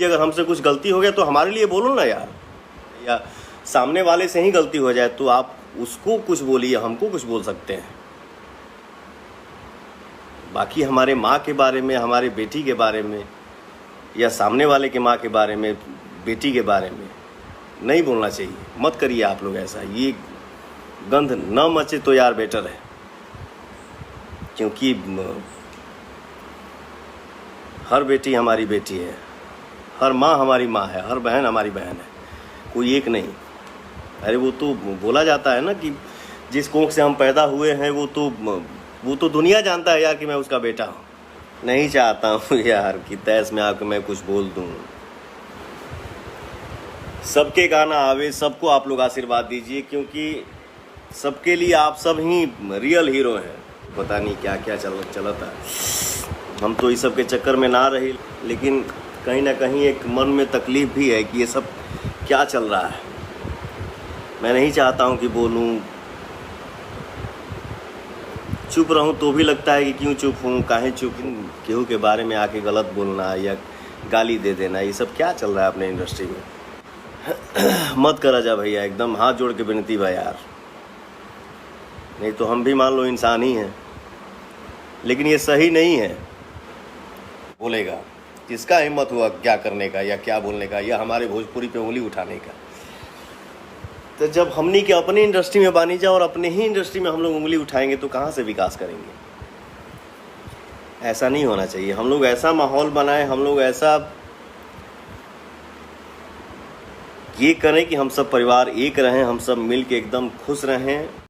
अगर हमसे कुछ गलती हो गया तो हमारे लिए बोलो ना यार, या सामने वाले से ही गलती हो जाए तो आप उसको कुछ बोलिए, हमको कुछ बोल सकते हैं। बाकी हमारे माँ के बारे में, हमारे बेटी के बारे में, या सामने वाले के माँ के बारे में, बेटी के बारे में नहीं बोलना चाहिए। मत करिए आप लोग ऐसा, ये गंध न मचे तो यार बेटर है। क्योंकि हर बेटी हमारी बेटी है, हर माँ हमारी माँ है, हर बहन हमारी बहन है, कोई एक नहीं। अरे वो तो बोला जाता है ना कि जिस कोख से हम पैदा हुए हैं वो तो दुनिया जानता है यार कि मैं उसका बेटा हूँ। नहीं चाहता हूँ यार कि तैस में आकर मैं कुछ बोल दूँ। सबके गाना आवे, सबको आप लोग आशीर्वाद दीजिए, क्योंकि सबके लिए आप सब ही रियल हीरो हैं। पता नहीं क्या क्या चलता है, हम तो इस सब के चक्कर में ना रही, लेकिन कहीं ना कहीं एक मन में तकलीफ भी है कि ये सब क्या चल रहा है। मैं नहीं चाहता हूँ कि बोलूँ, चुप रहूँ तो भी लगता है कि क्यों चुप हूँ, काहे चुप हूँ। केहू के बारे में आके गलत बोलना या गाली दे देना, ये सब क्या चल रहा है अपने इंडस्ट्री में। मत करा जा भैया, एकदम हाथ जोड़ के विनती भाई यार। नहीं तो हम भी मान लो इंसान ही हैं, लेकिन ये सही नहीं है। बोलेगा किसका हिम्मत हुआ क्या करने का या क्या बोलने का, या हमारे भोजपुरी पे उंगली उठाने का। तो जब हमनी के अपनी इंडस्ट्री में बानी जा और अपने ही इंडस्ट्री में हम लोग उंगली उठाएंगे तो कहाँ से विकास करेंगे। ऐसा नहीं होना चाहिए। हम लोग ऐसा माहौल बनाएं, हम लोग ऐसा ये करें कि हम सब परिवार एक रहें, हम सब मिल के एकदम खुश रहें।